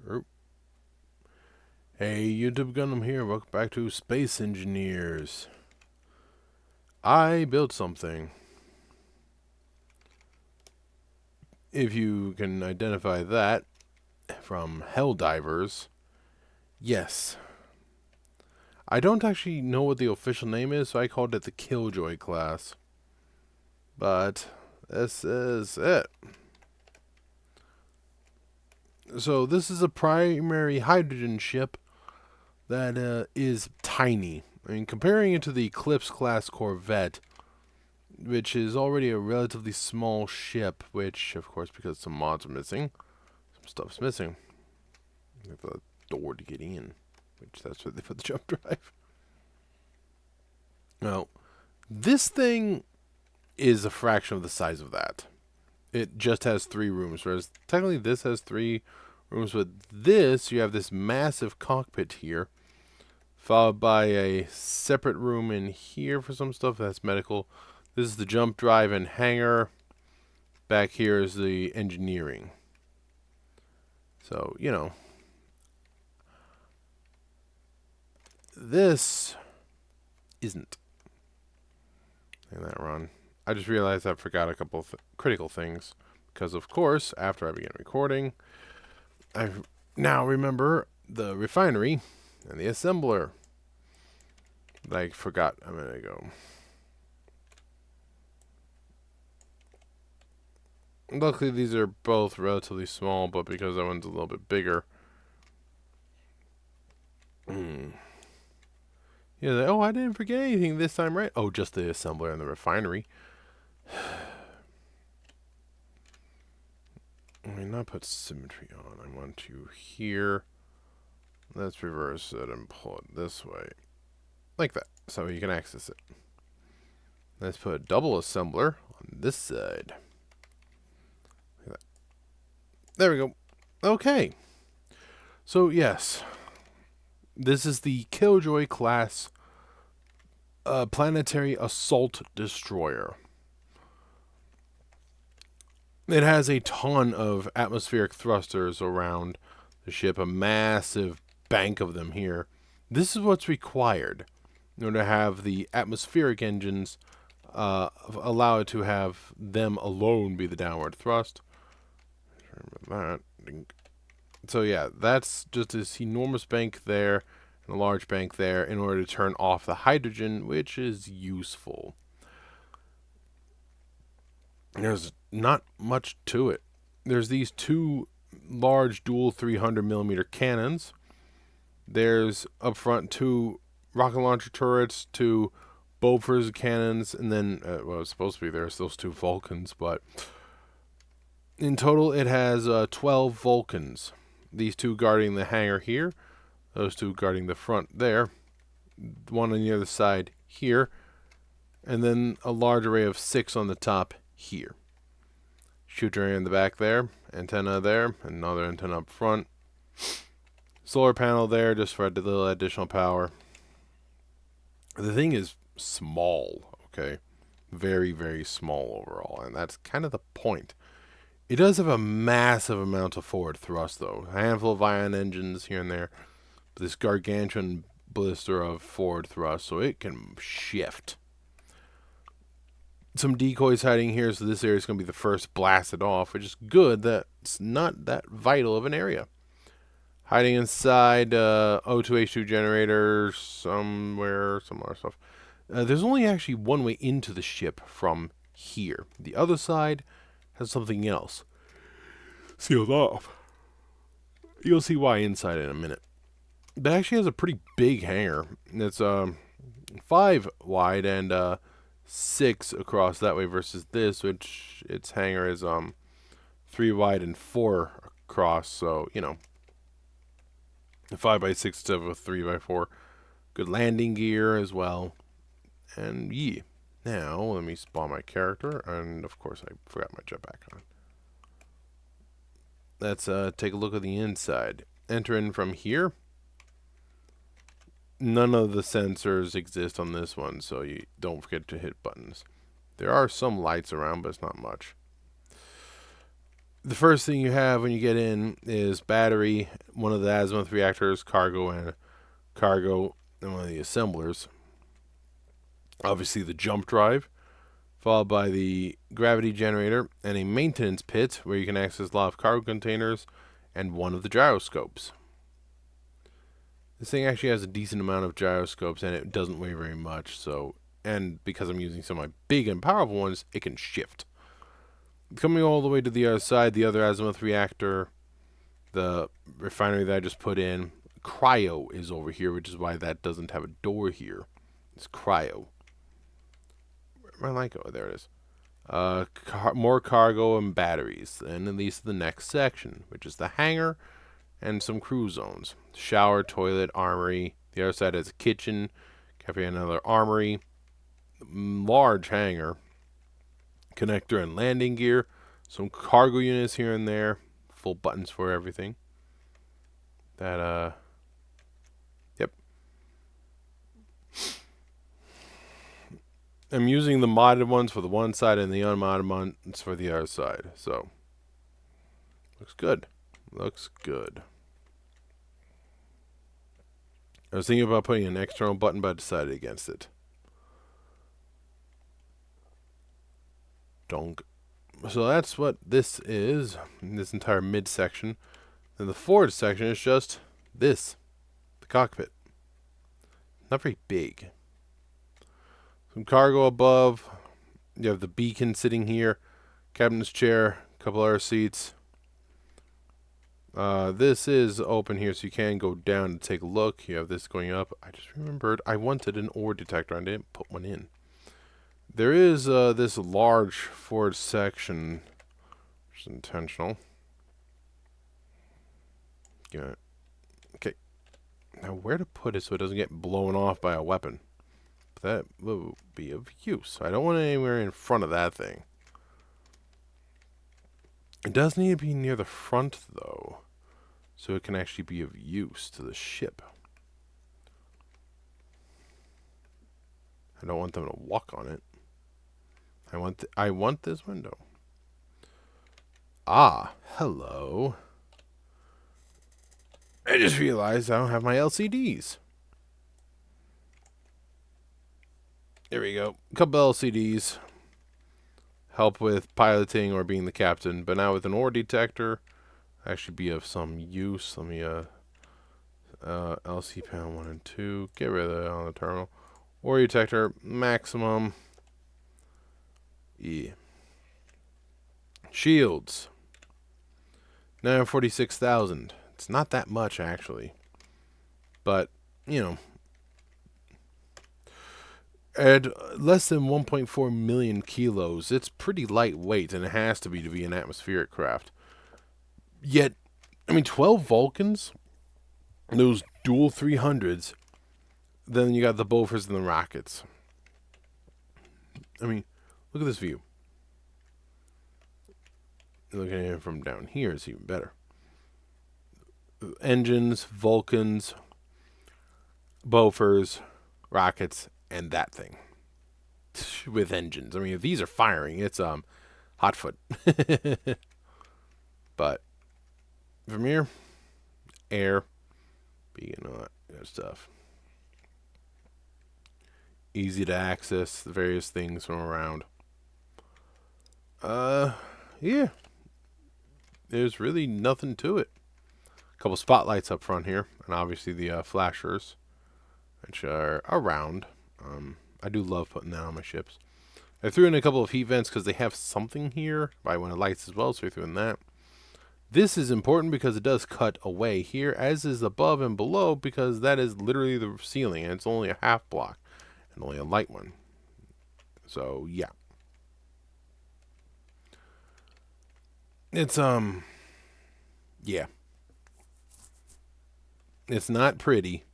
Er, Hey, YouTube Gundam here. Welcome back to Space Engineers. I built something. If you can identify that from Helldivers, yes. I don't actually know what the official name is, so I called it the Killjoy class. But this is it. So this is a primary hydrogen ship that is tiny. I mean, comparing it to the Eclipse class Corvette, which is already a relatively small ship, which, of course, because some mods are missing, some stuff's missing. You have a door to get in, which that's where they put the jump drive. Now, this thing is a fraction of the size of that. It just has 3 rooms, whereas technically this has 3 rooms, but this, you have this massive cockpit here, followed by a separate room in here for some stuff that's medical. This is the jump drive and hangar. Back here is the engineering. So, you know, this isn't. And that run. I just realized I forgot a couple of critical things. Because, of course, after I began recording, I now remember the refinery and the assembler that I forgot a minute ago. Luckily, these are both relatively small, but because that one's a little bit bigger. Yeah, oh, I didn't forget anything this time, right? Oh, just the assembler and the refinery. Let me not put symmetry on. I want you here. Let's reverse it and pull it this way. Like that, so you can access it. Let's put a double assembler on this side. Like that. There we go. Okay. So, yes. This is the Killjoy class Planetary Assault Destroyer. It has a ton of atmospheric thrusters around the ship, a massive bank of them here. This is what's required in order to have the atmospheric engines allow it to have them alone be the downward thrust. Remember that. So yeah, that's just this enormous bank there and a large bank there in order to turn off the hydrogen, which is useful. There's not much to it. There's these 2 large dual 300mm cannons. There's up front 2 rocket launcher turrets, 2 Bofors cannons, and then, well, it's supposed to be there's those 2 Vulcans, but in total it has 12 Vulcans. These 2 guarding the hangar here, those 2 guarding the front there, 1 on the other side here, and then a large array of 6 on the top here. Shooter in the back there, antenna there, another antenna up front. Solar panel there just for a little additional power. The thing is small, okay? Very, very small overall, and that's kind of the point. It does have a massive amount of forward thrust, though. A handful of ion engines here and there. But this gargantuan blister of forward thrust, so it can shift. Some decoys hiding here, so this area is going to be the first blasted off, which is good. That's not that vital of an area. Hiding inside O2H2 generators somewhere, some other stuff. There's only actually one way into the ship from here. The other side has something else sealed off. You'll see why inside in a minute. But actually has a pretty big hangar. It's 5 wide and 6 across that way versus this, which its hangar is 3 wide and 4 across. So, you know, 5x6 instead of a 3x4. Good landing gear as well. And yeah. Now, let me spawn my character, and of course I forgot my jetpack on. Let's take a look at the inside. Enter in from here. None of the sensors exist on this one, so you don't forget to hit buttons. There are some lights around, but it's not much. the first thing you have when you get in is battery, one of the azimuth reactors, cargo, and one of the assemblers. Obviously, the jump drive, followed by the gravity generator and a maintenance pit where you can access a lot of cargo containers and one of the gyroscopes. This thing actually has a decent amount of gyroscopes and it doesn't weigh very much, so, and because I'm using some of my big and powerful ones, it can shift. Coming all the way to the other side, the other azimuth reactor, the refinery that I just put in, cryo is over here, which is why that doesn't have a door here. It's cryo. Where am I going? There it is. More cargo and batteries. And then leads to the next section, which is the hangar and some crew zones. Shower, toilet, armory. The other side has a kitchen, cafe, another armory. Large hangar. Connector and landing gear. Some cargo units here and there. Full buttons for everything. Yep. I'm using the modded ones for the one side and the unmodded ones for the other side. So, looks good. Looks good. I was thinking about putting an external button, but I decided against it. Donk. So that's what this is, this entire midsection. Then the forward section is just this, the cockpit. Not very big. Some cargo above. You have the beacon sitting here. Captain's chair. A couple other seats. This is open here, so you can go down and take a look. You have this going up. I just remembered I wanted an ore detector. I didn't put one in. There is this large forward section, which is intentional. Yeah. Okay. Now where to put it so it doesn't get blown off by a weapon? That will be of use. I don't want it anywhere in front of that thing. It does need to be near the front, though, so it can actually be of use to the ship. I don't want them to walk on it. I want this window. Ah, hello. I just realized I don't have my LCDs. There we go. A couple LCDs. Help with piloting or being the captain. But now with an ore detector, actually be of some use. Let me, LC panel 1 and 2. Get rid of that on the terminal. Ore detector, maximum. Yeah. Shields. 946,000. It's not that much, actually. But, you know. At less than 1.4 million kilos, it's pretty lightweight, and it has to be an atmospheric craft. Yet, I mean, 12 Vulcans, those dual 300s, then you got the Bofors and the rockets. I mean, look at this view. Looking at it from down here is even better. Engines, Vulcans, Bofors, rockets, and that thing with engines. I mean, if these are firing, it's hotfoot. But from here, air, being all that good stuff. Easy to access the various things from around. Yeah. There's really nothing to it. A couple spotlights up front here, and obviously the flashers, which are around. I do love putting that on my ships. I threw in a couple of heat vents because they have something here. I wanted lights as well, so I threw in that. This is important because it does cut away here, as is above and below, because that is literally the ceiling, and it's only a half block, and only a light one. So, yeah. It's, yeah. It's not pretty,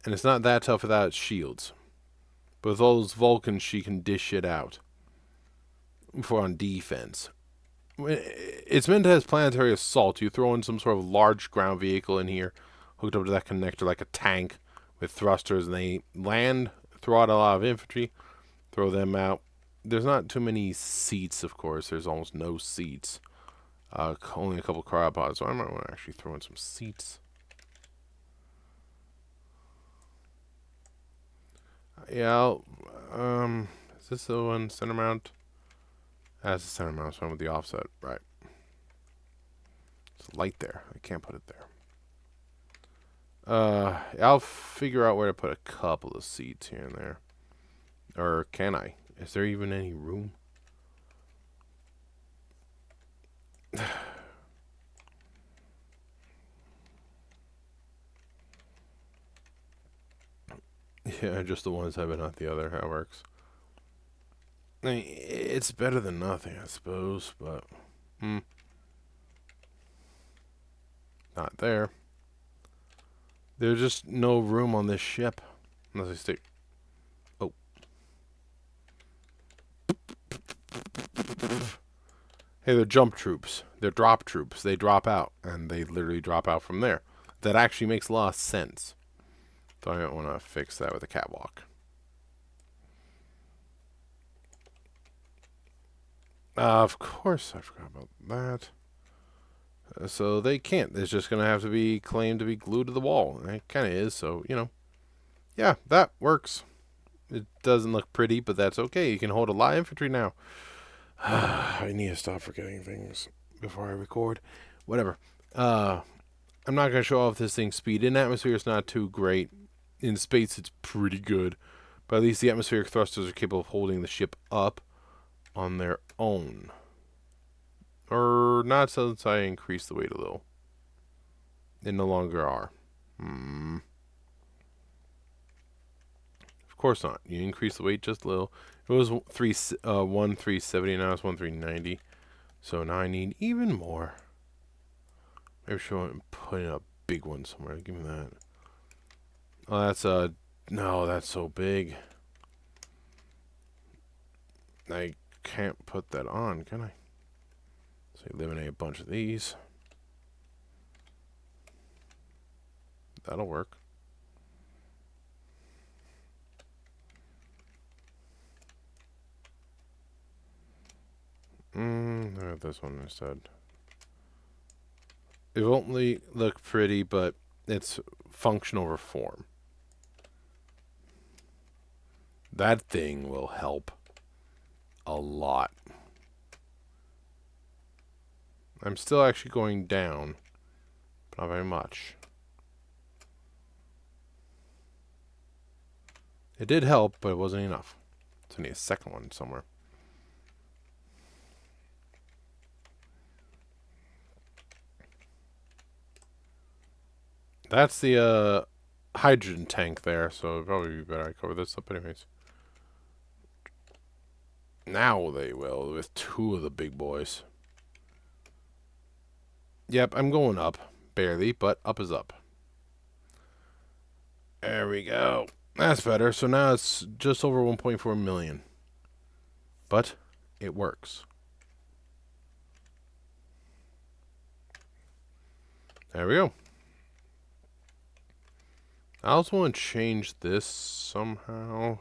and it's not that tough without its shields. But with all those Vulcans, she can dish it out for on defense. It's meant to have planetary assault. You throw in some sort of large ground vehicle in here, hooked up to that connector like a tank with thrusters, and they land, throw out a lot of infantry, throw them out. There's not too many seats, of course. There's almost no seats. Only a couple cryopods, so I might want to actually throw in some seats. Yeah, is this the one center mount? That's the center mount, so I'm with the offset. Right. It's light there. I can't put it there. I'll figure out where to put a couple of seats here and there. Or can I? Is there even any room? Yeah, just the one side, but not the other. How it works. I mean, it's better than nothing, I suppose, but not there. There's just no room on this ship unless I stick. Oh. Hey, they're jump troops. They're drop troops. They drop out, and they literally drop out from there. That actually makes a lot of sense. So I don't want to fix that with a catwalk. Of course, I forgot about that. So they can't. It's just going to have to be claimed to be glued to the wall. And it kind of is, so, you know. Yeah, that works. It doesn't look pretty, but that's okay. You can hold a light infantry now. I need to stop forgetting things before I record. Whatever. I'm not going to show off this thing's speed. In atmosphere, it's not too great. In space, it's pretty good. But at least the atmospheric thrusters are capable of holding the ship up on their own. Or not since I increased the weight a little. They no longer are. Of course not. You increase the weight just a little. It was 1,370, now it's 1,390. So now I need even more. Maybe I want to put in a big one somewhere. Give me that. Oh, that's no, that's so big. I can't put that on, can I? So eliminate a bunch of these. That'll work. This one instead. It won't look pretty, but it's function over form. That thing will help a lot. I'm still actually going down, but not very much. It did help, but it wasn't enough. So I need a second one somewhere. That's the hydrogen tank there, so it'd probably be better I cover this up anyways. Now they will, with two of the big boys. Yep, I'm going up. Barely, but up is up. There we go. That's better. So now it's just over 1.4 million. But it works. There we go. I also want to change this somehow.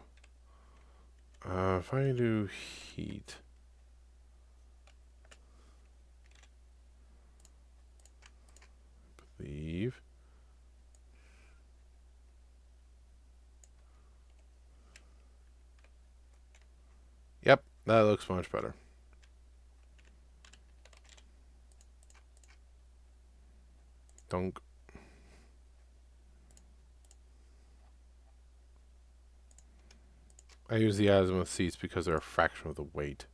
If I do heat. I believe. Yep, that looks much better. Dunk. I use the azimuth seats because they're a fraction of the weight.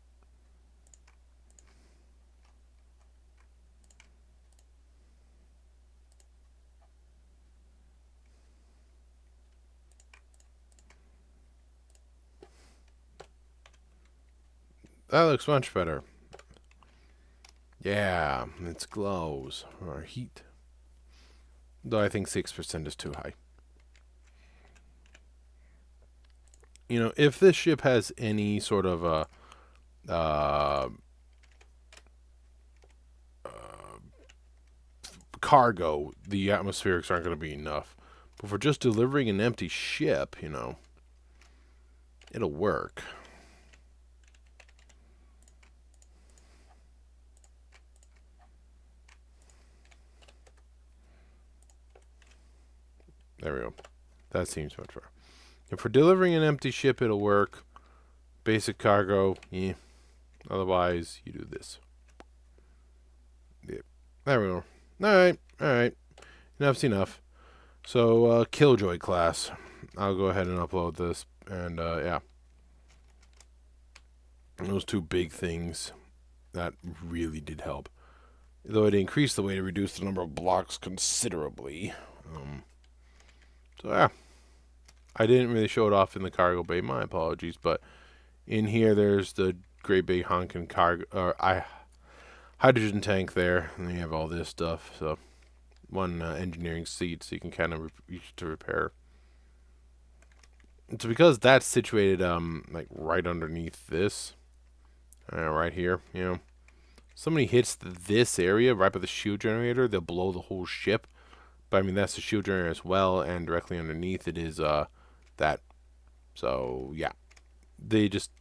That looks much better. Yeah, it glows. Or heat. Though I think 6% is too high. You know, if this ship has any sort of cargo, the atmospherics aren't going to be enough. But for just delivering an empty ship, you know, it'll work. There we go. That seems much better. If for delivering an empty ship, it'll work. Basic cargo, yeah. Otherwise, you do this. Yep. There we go. Alright, alright. Enough's enough. So, Killjoy class. I'll go ahead and upload this. And, yeah. Those two big things. That really did help. Though it increased the weight, it reduced the number of blocks considerably. So, yeah. I didn't really show it off in the cargo bay. My apologies. But in here, there's the great big honking cargo... hydrogen tank there. And then you have all this stuff. So, one engineering seat so you can kind of reach to repair. It's because that's situated, like, right underneath this. Right here, you know. Somebody hits this area right by the shield generator, they'll blow the whole ship. But I mean, that's the shield generator as well, and directly underneath it is that. So yeah, they just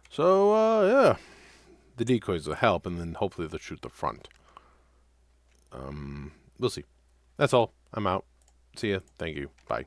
So yeah, the decoys will help, and then hopefully they'll shoot the front. We'll see. That's all. I'm out. See ya. Thank you. Bye.